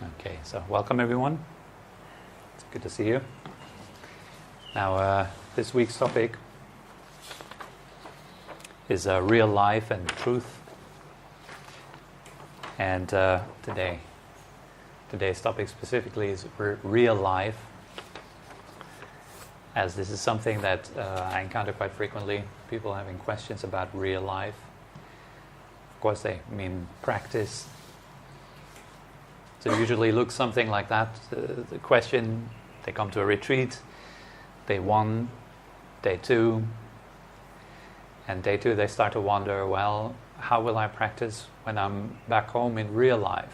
Okay, so welcome everyone. It's good to see you. Now, this week's topic is real life and truth. And today's topic specifically is real life, as this is something that I encounter quite frequently. People having questions about real life. Of course, they mean practice. So it usually looks something like that. The question, they come to a retreat, day 1, day 2, and day 2 they start to wonder, well, how will I practice when I'm back home in real life?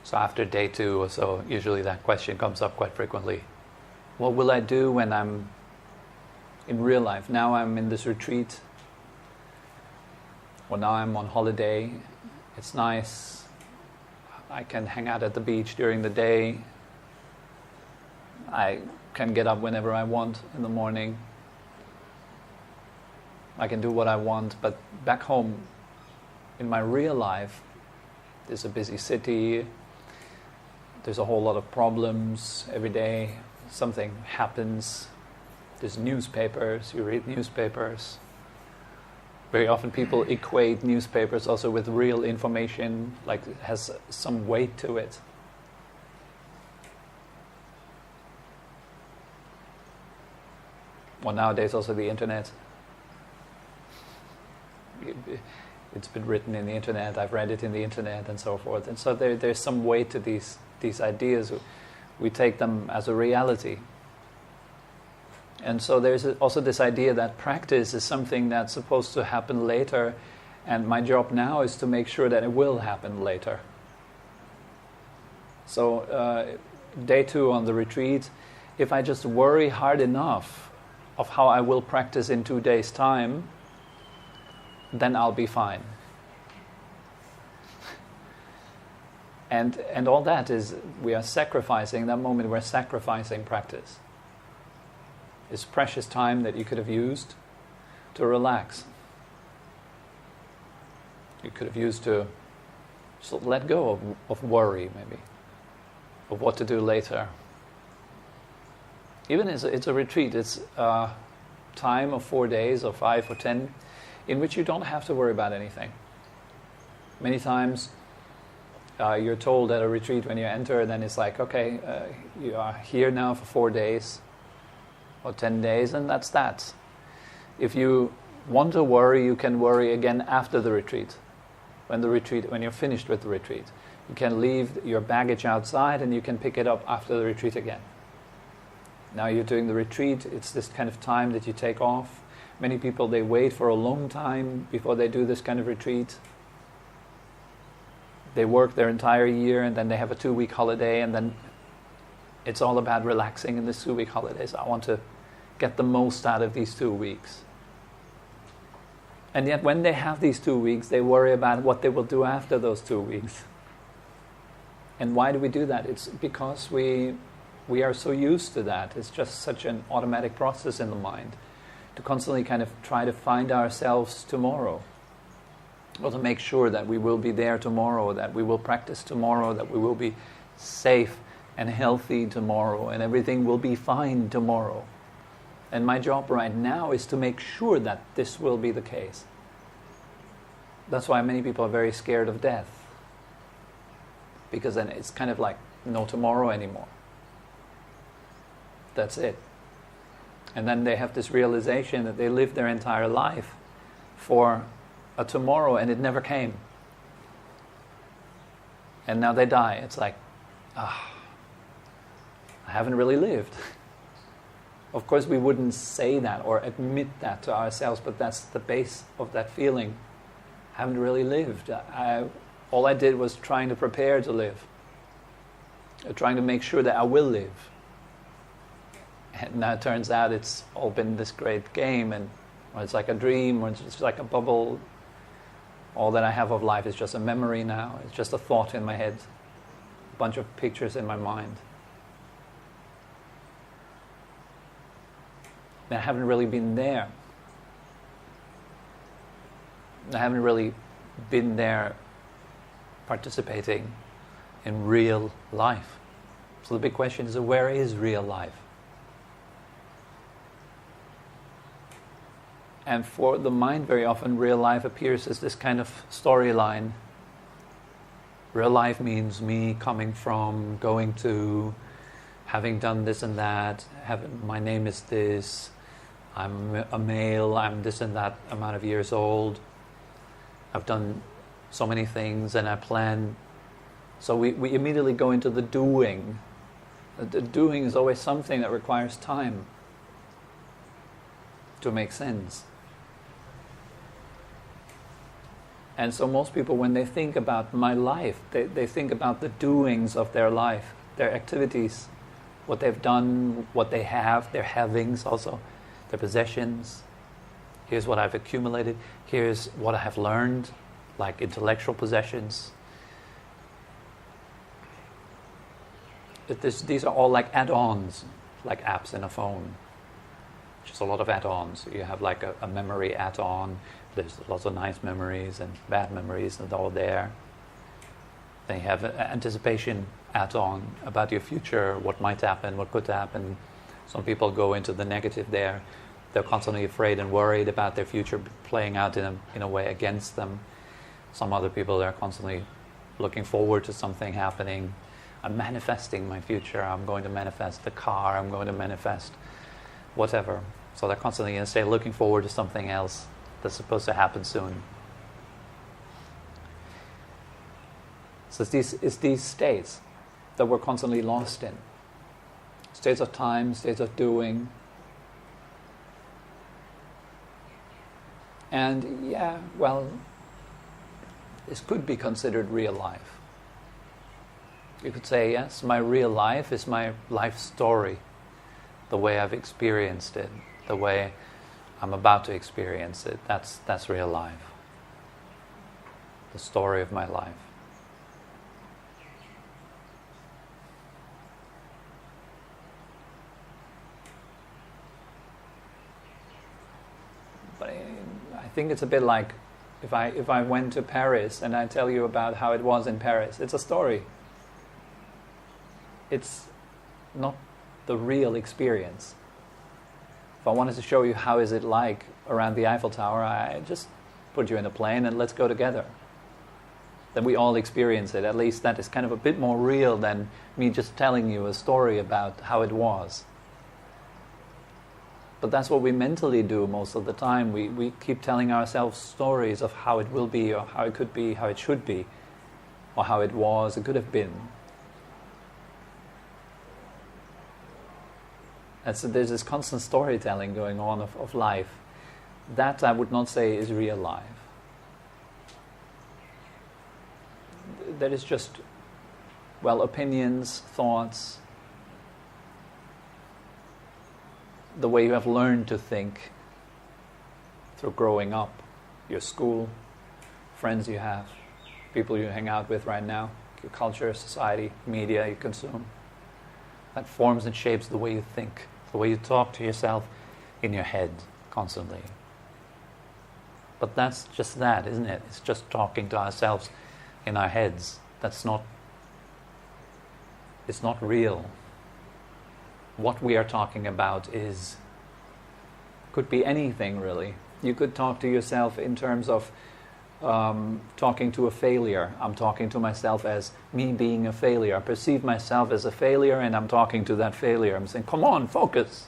So after day 2 or so, usually that question comes up quite frequently. What will I do when I'm in real life? Now I'm in this retreat. Well, now I'm on holiday, it's nice, I can hang out at the beach during the day, I can get up whenever I want in the morning, I can do what I want, but back home, in my real life, there's a busy city, there's a whole lot of problems every day, something happens, there's newspapers, you read newspapers. Very often people equate newspapers also with real information, like it has some weight to it. Well, nowadays also the internet. It's been written in the internet, I've read it in the internet and so forth. And so there's some weight to these ideas. We take them as a reality. And so there's also this idea that practice is something that's supposed to happen later, and my job now is to make sure that it will happen later. So day 2 on the retreat, if I just worry hard enough of how I will practice in 2 days' time, then I'll be fine. And all that is, we are sacrificing, that moment we're sacrificing practice. It's precious time that you could have used to relax. You could have used to sort of let go of worry, maybe, of what to do later. Even as it's a retreat, it's a time of 4 days or 5 or 10 in which you don't have to worry about anything. Many times you're told at a retreat when you enter, then it's like, okay, you are here now for 4 days or 10 days, and that's that. If you want to worry, you can worry again after the retreat. When you're finished with the retreat. You can leave your baggage outside and you can pick it up after the retreat again. Now you're doing the retreat, it's this kind of time that you take off. Many people, they wait for a long time before they do this kind of retreat. They work their entire year and then they have a 2-week holiday, and then it's all about relaxing in this 2-week holidays. I want to get the most out of these 2 weeks. And yet when they have these 2 weeks, they worry about what they will do after those 2 weeks. And why do we do that? It's because we are so used to that. It's just such an automatic process in the mind to constantly kind of try to find ourselves tomorrow. Or to make sure that we will be there tomorrow, that we will practice tomorrow, that we will be safe and healthy tomorrow, and everything will be fine tomorrow. And my job right now is to make sure that this will be the case. That's why many people are very scared of death. Because then it's kind of like no tomorrow anymore. That's it. And then they have this realization that they lived their entire life for a tomorrow and it never came. And now they die. It's like, I haven't really lived. Of course we wouldn't say that or admit that to ourselves, but that's the base of that feeling. I haven't really lived. All I did was trying to prepare to live. Trying to make sure that I will live. And now it turns out it's all been this great game, and or it's like a dream, or it's just like a bubble. All that I have of life is just a memory now. It's just a thought in my head. A bunch of pictures in my mind. I haven't really been there. I haven't really been there participating in real life. So the big question is, where is real life? And for the mind, very often, real life appears as this kind of storyline. Real life means me coming from, going to, having done this and that, my name is this, I'm a male, I'm this and that amount of years old, I've done so many things and I plan. So we immediately go into the doing. The doing is always something that requires time to make sense. And so most people, when they think about my life, they think about the doings of their life, their activities, what they've done, what they have, their havings also, their possessions. Here's what I've accumulated. Here's what I have learned, like intellectual possessions. These are all like add-ons, like apps in a phone. Just a lot of add-ons. You have like a memory add-on. There's lots of nice memories and bad memories, and they're all there. Then you have an anticipation add-on about your future, what might happen, what could happen. Some people go into the negative there. They're constantly afraid and worried about their future playing out in a way against them. Some other people are constantly looking forward to something happening. I'm manifesting my future. I'm going to manifest the car. I'm going to manifest whatever. So they're constantly, say, looking forward to something else that's supposed to happen soon. So it's these states that we're constantly lost in. States of time, states of doing. And yeah, well, this could be considered real life. You could say, yes, my real life is my life story, the way I've experienced it, the way I'm about to experience it. That's real life. The story of my life. But I think it's a bit like if I went to Paris and I tell you about how it was in Paris. It's a story. It's not the real experience. If I wanted to show you how is it like around the Eiffel Tower, I just put you in a plane and let's go together. Then we all experience it. At least that is kind of a bit more real than me just telling you a story about how it was. But that's what we mentally do most of the time. We keep telling ourselves stories of how it will be, or how it could be, how it should be, or how it was, it could have been. And so there's this constant storytelling going on of life. That I would not say is real life. That is just, well, opinions, thoughts, the way you have learned to think through growing up, your school, friends you have, people you hang out with right now, your culture, society, media you consume. That forms and shapes the way you think, the way you talk to yourself in your head constantly. But that's just that, isn't it? It's just talking to ourselves in our heads. It's not real. What we are talking about could be anything really. You could talk to yourself in terms of talking to a failure. I'm talking to myself as me being a failure. I perceive myself as a failure and I'm talking to that failure. I'm saying, come on, focus.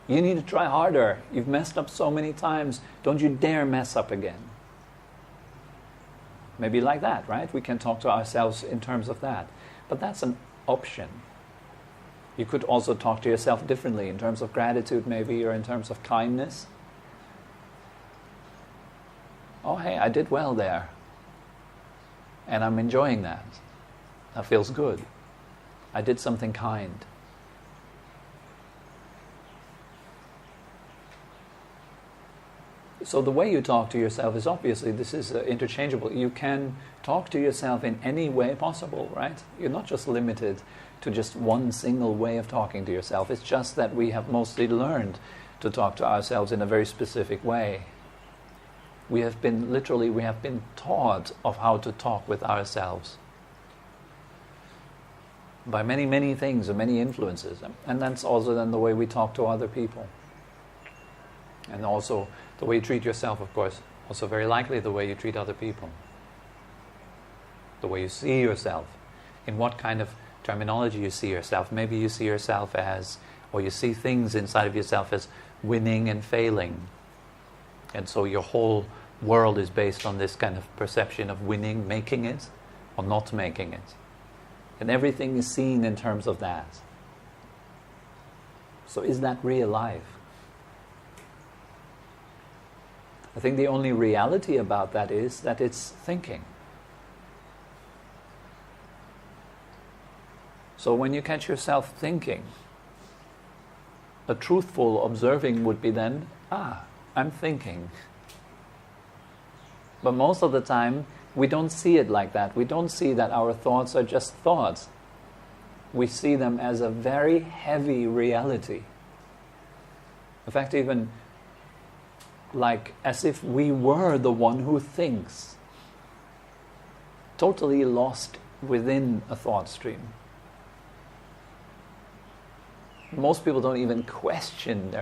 You need to try harder. You've messed up so many times. Don't you dare mess up again. Maybe like that, right? We can talk to ourselves in terms of that. But that's an option. You could also talk to yourself differently in terms of gratitude maybe, or in terms of kindness. Oh, hey, I did well there. And I'm enjoying that. That feels good. I did something kind. So the way you talk to yourself is obviously, this is interchangeable. You can talk to yourself in any way possible, right? You're not just limited to just one single way of talking to yourself. It's just that we have mostly learned to talk to ourselves in a very specific way. We have been taught of how to talk with ourselves by many, many things and many influences. And that's also then the way we talk to other people. And also the way you treat yourself, of course, also very likely the way you treat other people. The way you see yourself, in what kind of terminology you see yourself. Maybe you see yourself as, or you see things inside of yourself as winning and failing. And so your whole world is based on this kind of perception of winning, making it, or not making it. And everything is seen in terms of that. So is that real life? I think the only reality about that is that it's thinking. So when you catch yourself thinking, a truthful observing would be then, I'm thinking. But most of the time, we don't see it like that. We don't see that our thoughts are just thoughts. We see them as a very heavy reality. In fact, even like as if we were the one who thinks. Totally lost within a thought stream. Most people don't even question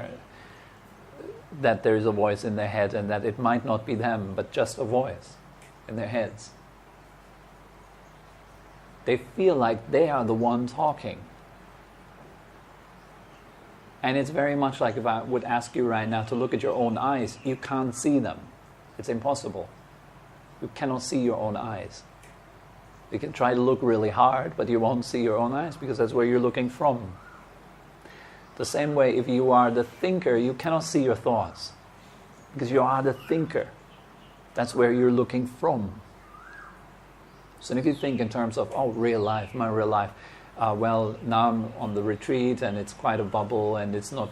that there is a voice in their head and that it might not be them, but just a voice in their heads. They feel like they are the one talking. And it's very much like if I would ask you right now to look at your own eyes, you can't see them. It's impossible. You cannot see your own eyes. You can try to look really hard, but you won't see your own eyes because that's where you're looking from. The same way, if you are the thinker, you cannot see your thoughts because you are the thinker. That's where you're looking from. So if you think in terms of, real life, my real life, well, now I'm on the retreat and it's quite a bubble and it's not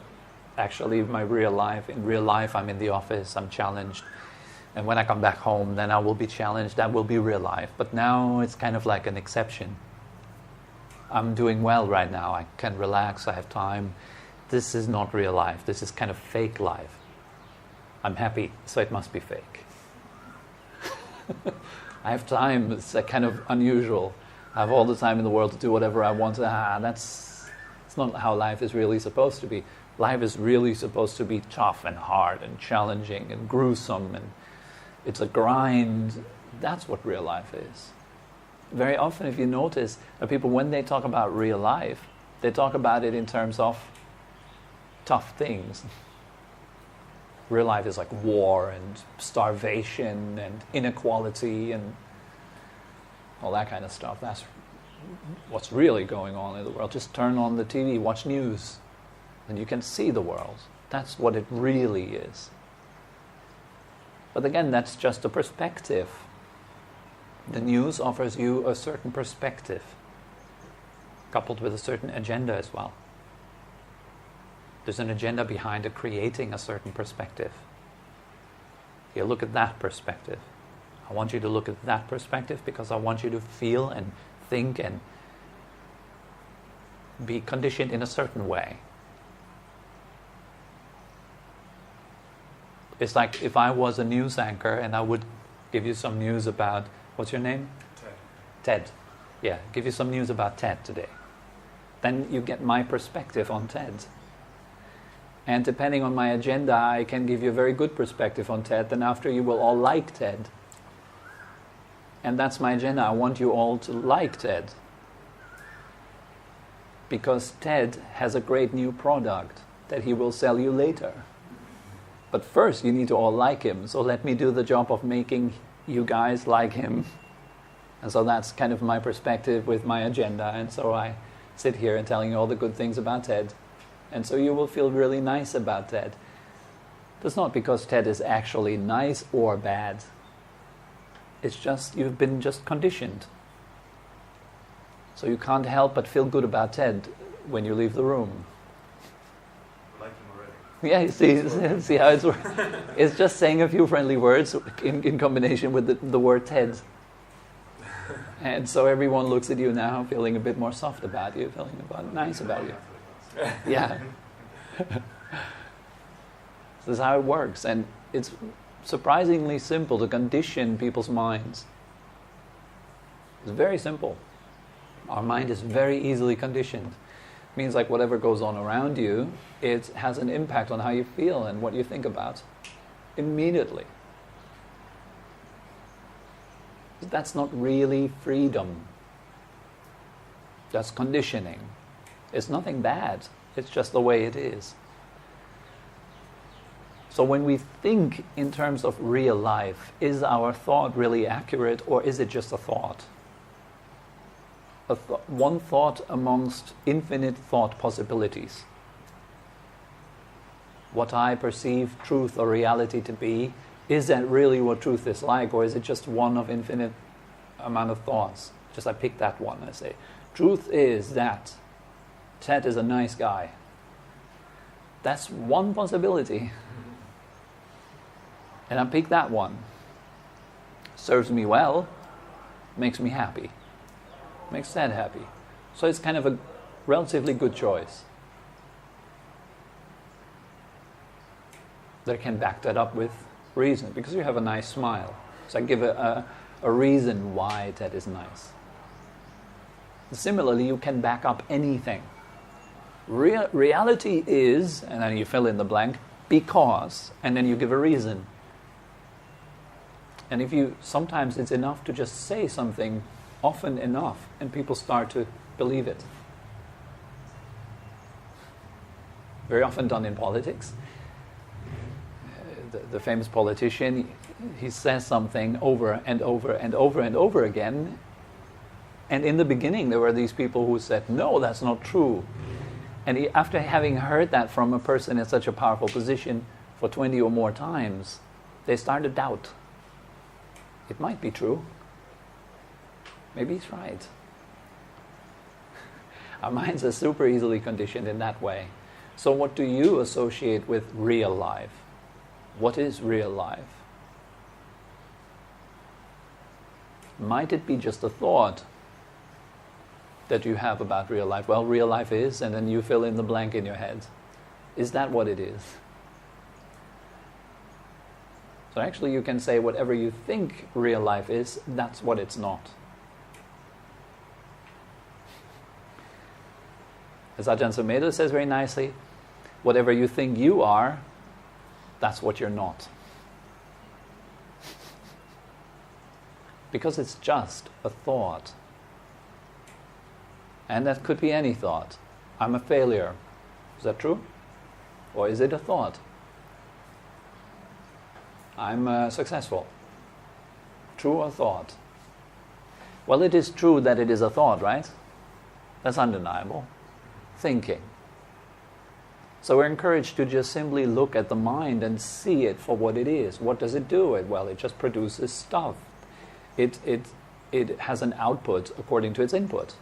actually my real life. In real life, I'm in the office, I'm challenged. And when I come back home, then I will be challenged. That will be real life. But now it's kind of like an exception. I'm doing well right now. I can relax, I have time. This is not real life. This is kind of fake life. I'm happy, so it must be fake. I have time, it's kind of unusual. I have all the time in the world to do whatever I want. It's not how life is really supposed to be. Life is really supposed to be tough and hard and challenging and gruesome, and it's a grind. That's what real life is. Very often, if you notice, people, when they talk about real life, they talk about it in terms of tough things. Real life is like war and starvation and inequality and all that kind of stuff. That's what's really going on in the world. Just turn on the TV, watch news, and you can see the world. That's what it really is. But again, that's just a perspective. The news offers you a certain perspective, coupled with a certain agenda as well. There's an agenda behind it creating a certain perspective. You look at that perspective. I want you to look at that perspective because I want you to feel and think and be conditioned in a certain way. It's like if I was a news anchor and I would give you some news about, what's your name? Ted. Yeah, give you some news about Ted today. Then you get my perspective on Ted. And depending on my agenda, I can give you a very good perspective on Ted. Then after, you will all like Ted. And that's my agenda. I want you all to like Ted. Because Ted has a great new product that he will sell you later. But first, you need to all like him. So let me do the job of making you guys like him. And so that's kind of my perspective with my agenda. And so I sit here and telling you all the good things about Ted. And so you will feel really nice about Ted. That's not because Ted is actually nice or bad. It's just you've been just conditioned. So you can't help but feel good about Ted when you leave the room. I like him already. Yeah, you see how it's working? It's just saying a few friendly words in combination with the word Ted. And so everyone looks at you now feeling a bit more soft about you, feeling nice about you. Yeah. This is how it works. And it's surprisingly simple to condition people's minds. It's very simple. Our mind is very easily conditioned. It means like whatever goes on around you, it has an impact on how you feel and what you think about immediately. That's not really freedom. That's conditioning. It's nothing bad. It's just the way it is. So when we think in terms of real life, is our thought really accurate, or is it just a thought? One thought amongst infinite thought possibilities. What I perceive truth or reality to be, is that really what truth is like, or is it just one of infinite amount of thoughts? Just I pick that one, I say, truth is that Ted is a nice guy. That's one possibility. And I pick that one. Serves me well, makes me happy, makes Ted happy. So it's kind of a relatively good choice. That can back that up with reason, because you have a nice smile. So I give a reason why that is nice. Similarly, you can back up anything. Reality is, and then you fill in the blank, because, and then you give a reason. And sometimes it's enough to just say something often enough, and people start to believe it. Very often done in politics. The famous politician, he says something over and over and over and over again. And in the beginning, there were these people who said, no, that's not true. And after having heard that from a person in such a powerful position for 20 or more times, they start to doubt. It might be true. Maybe he's right. Our minds are super easily conditioned in that way. So what do you associate with real life? What is real life? Might it be just a thought that you have about real life? Well, real life is, and then you fill in the blank in your head. Is that what it is? So actually you can say whatever you think real life is, that's what it's not. As Ajahn Sumedho says very nicely, whatever you think you are, that's what you're not. Because it's just a thought. And that could be any thought. I'm a failure. Is that true? Or is it a thought? I'm successful. True or thought? Well, it is true that it is a thought, right? That's undeniable. Thinking. So we're encouraged to just simply look at the mind and see it for what it is. What does it do? Well, it just produces stuff. It has an output according to its input.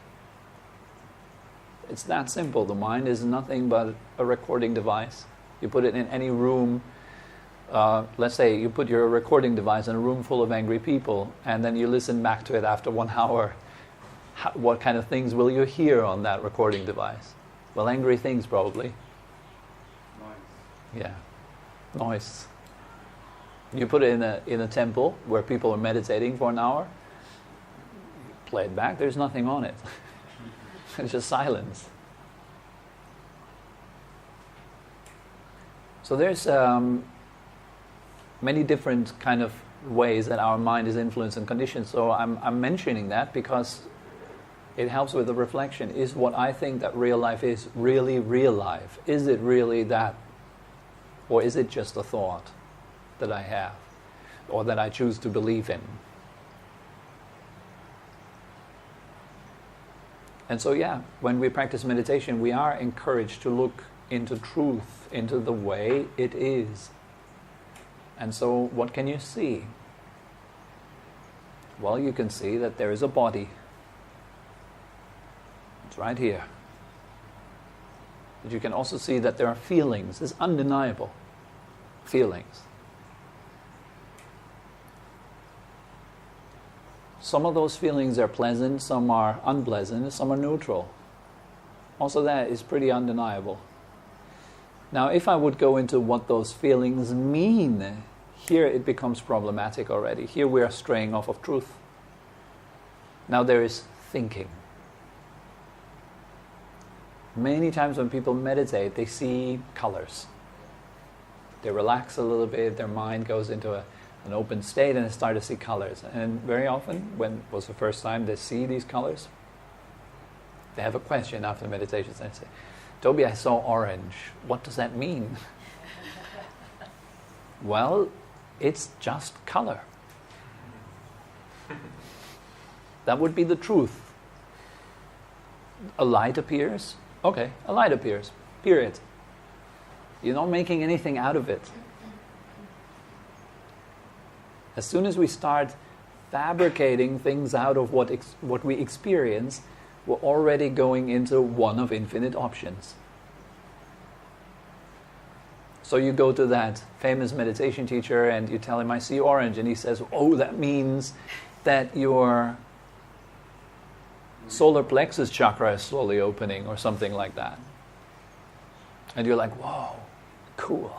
It's that simple. The mind is nothing but a recording device. You put it in any room. Let's say you put your recording device in a room full of angry people, and then you listen back to it after 1 hour. What kind of things will you hear on that recording device? Well, angry things probably. Yeah, noise. You put it in a temple where people are meditating for an hour, play it back, there's nothing on it. It's just silence. So there's many different kind of ways that our mind is influenced and conditioned. So I'm mentioning that because it helps with the reflection. Is what I think that real life is really real life? Is it really that? Or is it just a thought that I have, or that I choose to believe in? And so when we practice meditation, we are encouraged to look into truth, into the way it is. And so what can you see? Well, you can see that there is a body. It's right here. But you can also see that there are feelings. It's undeniable. Feelings. Some of those feelings are pleasant, some are unpleasant, some are neutral. Also that is pretty undeniable. Now if I would go into what those feelings mean Here it becomes problematic already. Here we are straying off of truth. Now there is thinking. Many times when people meditate, they see colors. They relax a little bit, their mind goes into an open state and they start to see colors. And very often, when it was the first time they see these colors, they have a question after the meditation. They say, Tobi, I saw orange. What does that mean? Well, it's just color. That would be the truth. A light appears. Okay, a light appears. Period. You're not making anything out of it. As soon as we start fabricating things out of what we experience, we're already going into one of infinite options. So you go to that famous meditation teacher and you tell him, I see orange. And he says, oh, that means that your solar plexus chakra is slowly opening or something like that. And you're like, whoa, cool.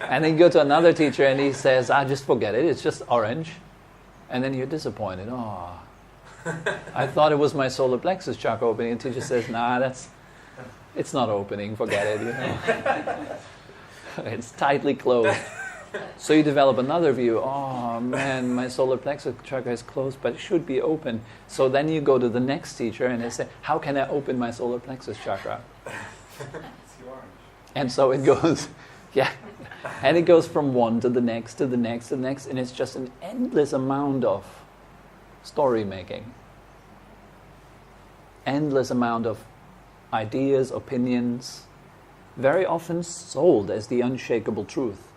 And then you go to another teacher and he says, just forget it, it's just orange. And then you're disappointed. Oh, I thought it was my solar plexus chakra opening. And the teacher says, nah, it's not opening, forget it. You know? It's tightly closed. So you develop another view. Oh man, my solar plexus chakra is closed, but it should be open. So then you go to the next teacher and they say, how can I open my solar plexus chakra? And so it goes, yeah. And it goes from one to the next, to the next, to the next. And it's just an endless amount of story making. Endless amount of ideas, opinions, very often sold as the unshakable truth.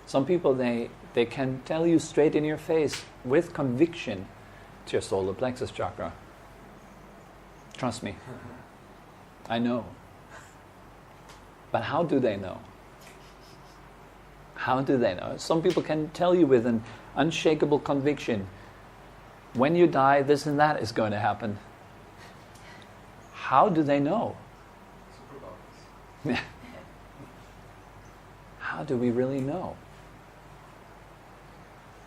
Some people, they can tell you straight in your face with conviction, it's your solar plexus chakra. Trust me. I know. But how do they know? How do they know? Some people can tell you with an unshakable conviction, when you die, this and that is going to happen. How do they know? How do we really know?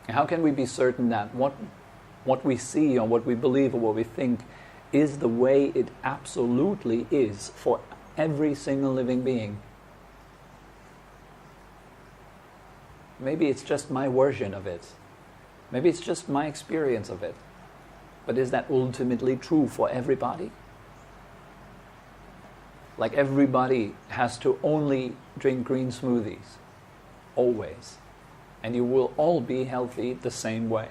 How can we be certain that what we see or what we believe or what we think is the way it absolutely is for every single living being? Maybe it's just my version of it. Maybe it's just my experience of it. But is that ultimately true for everybody? Like everybody has to only drink green smoothies, always. And you will all be healthy the same way.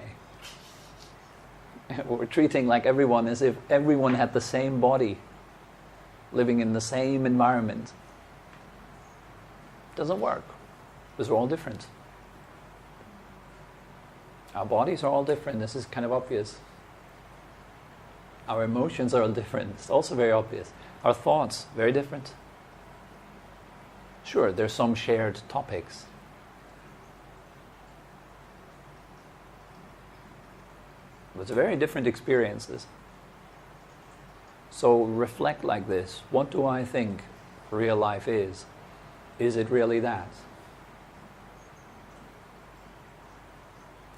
We're treating like everyone as if everyone had the same body, living in the same environment. Doesn't work, because we're all different. Our bodies are all different, this is kind of obvious. Our emotions are all different, it's also very obvious. Our thoughts, very different. Sure, there's some shared topics. But it's very different experiences. So reflect like this. What do I think real life is? Is it really that?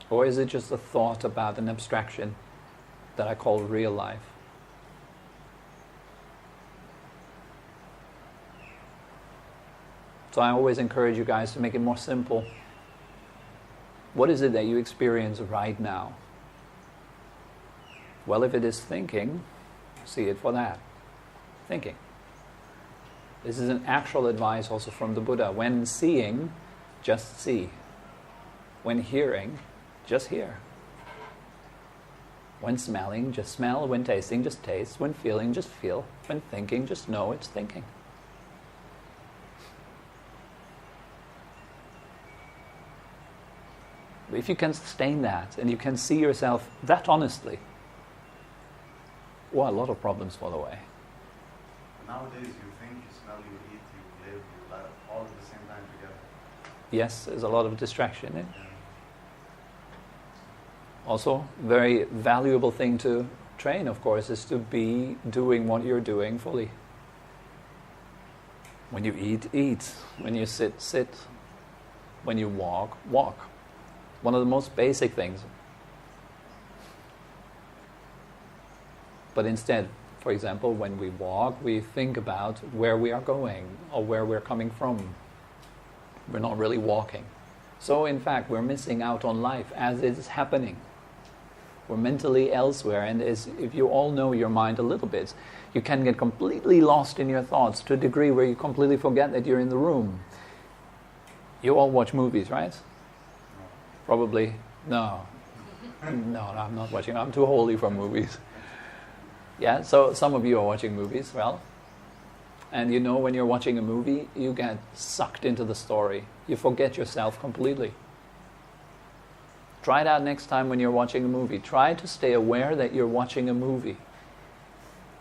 Or is it just a thought about an abstraction that I call real life? So I always encourage you guys to make it more simple. What is it that you experience right now? Well, if it is thinking, see it for that. Thinking. This is an actual advice also from the Buddha. When seeing, just see. When hearing, just hear. When smelling, just smell. When tasting, just taste. When feeling, just feel. When thinking, just know it's thinking. If you can sustain that and you can see yourself that honestly, well, a lot of problems fall away. Nowadays you think, you smell, you eat, you live, you laugh, all at the same time together. Yes, there's a lot of distraction in it. Also, very valuable thing to train, of course, is to be doing what you're doing fully. When you eat, eat. When you sit, sit. when you walk, walk. One of the most basic things. But instead, for example, when we walk, we think about where we are going or where we're coming from. We're not really walking. So in fact, we're missing out on life as it is happening. We're mentally elsewhere, and if you all know your mind a little bit, you can get completely lost in your thoughts to a degree where you completely forget that you're in the room. You all watch movies, right? Probably. No, I'm not watching. I'm too holy for movies. Yeah, so some of you are watching movies, well, and you know when you're watching a movie, you get sucked into the story. You forget yourself completely. Try it out next time when you're watching a movie. Try to stay aware that you're watching a movie.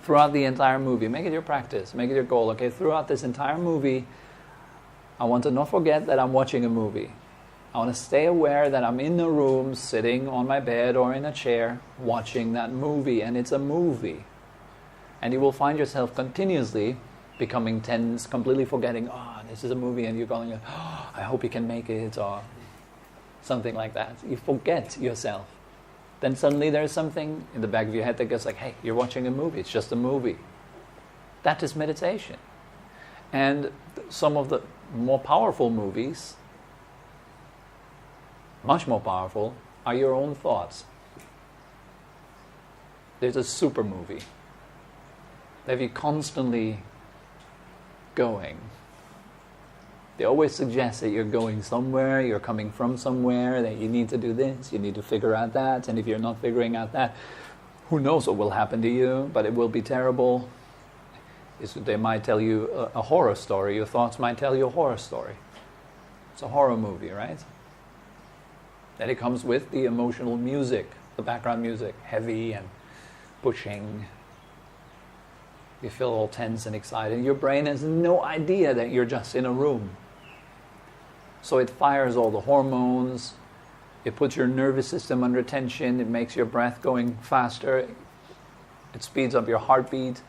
Throughout the entire movie, make it your practice, make it your goal. Okay, throughout this entire movie, I want to not forget that I'm watching a movie. I want to stay aware that I'm in the room, sitting on my bed or in a chair, watching that movie, and it's a movie. And you will find yourself continuously becoming tense, completely forgetting, this is a movie, and you're going, I hope you can make it, or something like that. You forget yourself. Then suddenly there's something in the back of your head that goes like, hey, you're watching a movie, it's just a movie. That is meditation. And some of the more powerful movies, much more powerful, are your own thoughts. There's a super movie that have you constantly going. They always suggest that you're going somewhere, you're coming from somewhere, that you need to do this, you need to figure out that, and if you're not figuring out that, who knows what will happen to you, but it will be terrible. They might tell you a horror story, your thoughts might tell you a horror story. It's a horror movie, right? Then it comes with the emotional music, the background music, heavy and pushing. You feel all tense and excited. Your brain has no idea that you're just in a room. So it fires all the hormones, it puts your nervous system under tension, it makes your breath going faster, it speeds up your heartbeat,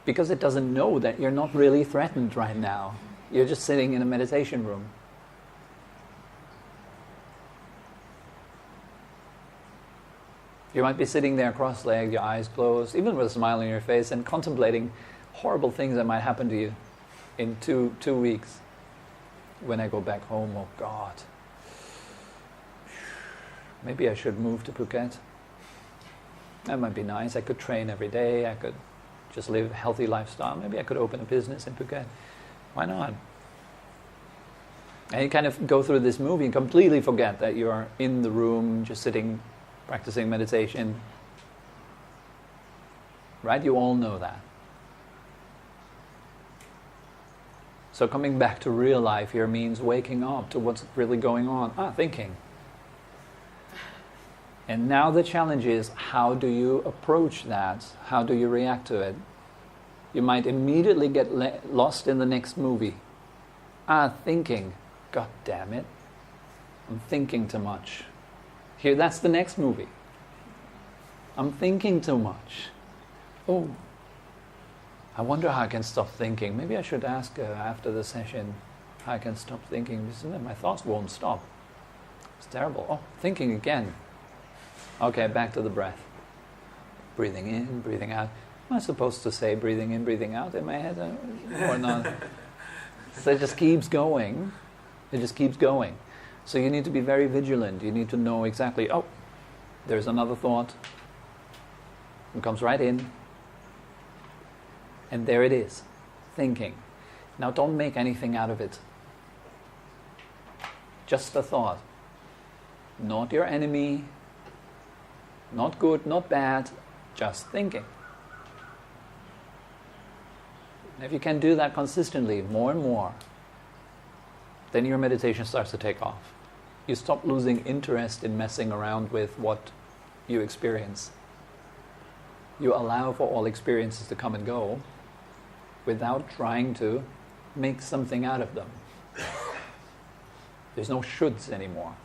because it doesn't know that you're not really threatened right now. You're just sitting in a meditation room. You might be sitting there cross-legged, your eyes closed, even with a smile on your face, and contemplating horrible things that might happen to you in two weeks. When I go back home, oh God, maybe I should move to Phuket. That might be nice. I could train every day. I could just live a healthy lifestyle. Maybe I could open a business in Phuket. Why not? And you kind of go through this movie and completely forget that you're in the room, just sitting, practicing meditation. Right? You all know that. So coming back to real life here means waking up to what's really going on. Thinking. And now the challenge is, how do you approach that? How do you react to it? You might immediately get lost in the next movie. Thinking. God damn it. I'm thinking too much. Here, that's the next movie. I'm thinking too much. Oh, I wonder how I can stop thinking. Maybe I should ask after the session how I can stop thinking. My thoughts won't stop. It's terrible. Oh, thinking again. Okay, back to the breath. Breathing in, breathing out. Am I supposed to say breathing in, breathing out in my head or not? So it just keeps going. It just keeps going. So you need to be very vigilant. You need to know exactly, there's another thought. It comes right in. And there it is, thinking. Now don't make anything out of it. Just a thought. Not your enemy, not good, not bad, just thinking. And if you can do that consistently, more and more, then your meditation starts to take off. You stop losing interest in messing around with what you experience. You allow for all experiences to come and go without trying to make something out of them. There's no shoulds anymore.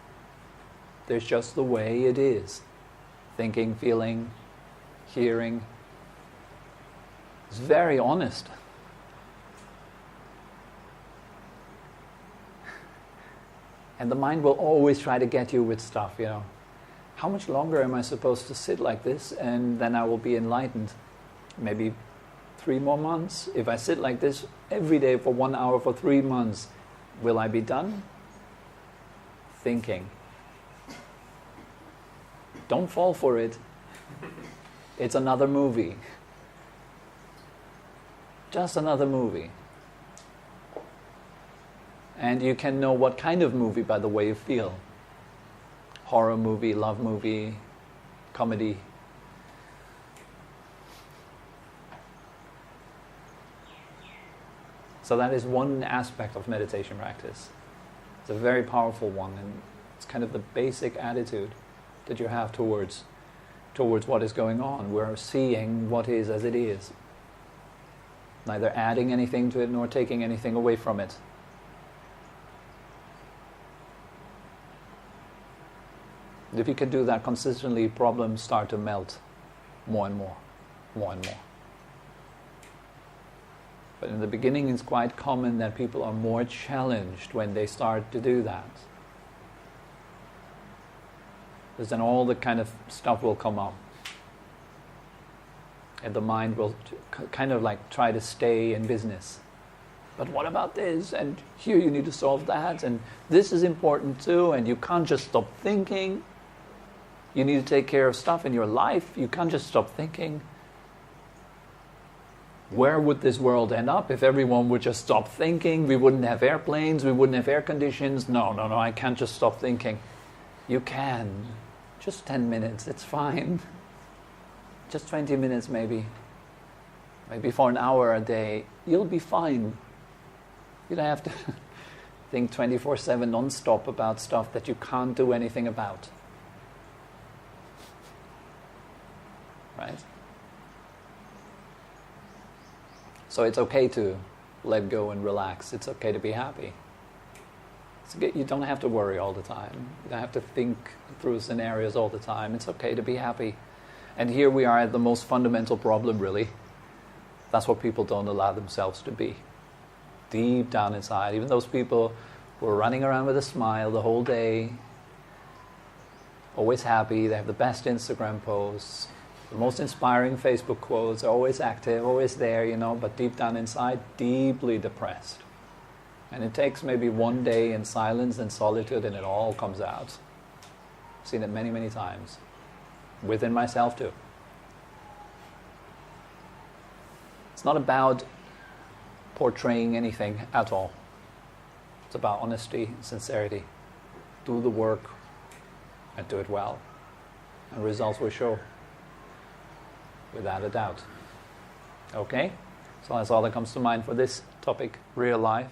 There's just the way it is. Thinking, feeling, hearing. It's very honest. And the mind will always try to get you with stuff, you know. How much longer am I supposed to sit like this and then I will be enlightened? Maybe 3 more months? If I sit like this every day for 1 hour for 3 months, will I be done? Thinking. Don't fall for it. It's another movie. Just another movie. And you can know what kind of movie by the way you feel. Horror movie, love movie, comedy. So that is one aspect of meditation practice. It's a very powerful one, and it's kind of the basic attitude that you have towards what is going on. We're seeing what is as it is, neither adding anything to it nor taking anything away from it. If you can do that consistently, problems start to melt more and more, more and more. But in the beginning, it's quite common that people are more challenged when they start to do that. Because then all the kind of stuff will come up. And the mind will kind of like try to stay in business. But what about this? And here you need to solve that. And this is important too. And you can't just stop thinking. You need to take care of stuff in your life. You can't just stop thinking. Where would this world end up if everyone would just stop thinking? We wouldn't have airplanes. We wouldn't have air conditions. No, I can't just stop thinking. You can. Just 10 minutes, it's fine. Just 20 minutes maybe. Maybe for an hour a day. You'll be fine. You don't have to think 24/7 non-stop about stuff that you can't do anything about. Right? So it's okay to let go and relax. It's okay to be happy. You don't have to worry all the time. You don't have to think through scenarios all the time. It's okay to be happy. And here we are at the most fundamental problem, really. That's what people don't allow themselves to be. Deep down inside, even those people who are running around with a smile the whole day, always happy, they have the best Instagram posts, the most inspiring Facebook quotes, are always active, always there, you know, but deep down inside, deeply depressed. And it takes maybe one day in silence and solitude and it all comes out. I've seen it many, many times. Within myself too. It's not about portraying anything at all. It's about honesty, sincerity. Do the work and do it well. And results will show. Without a doubt. Okay? So that's all that comes to mind for this topic, real life.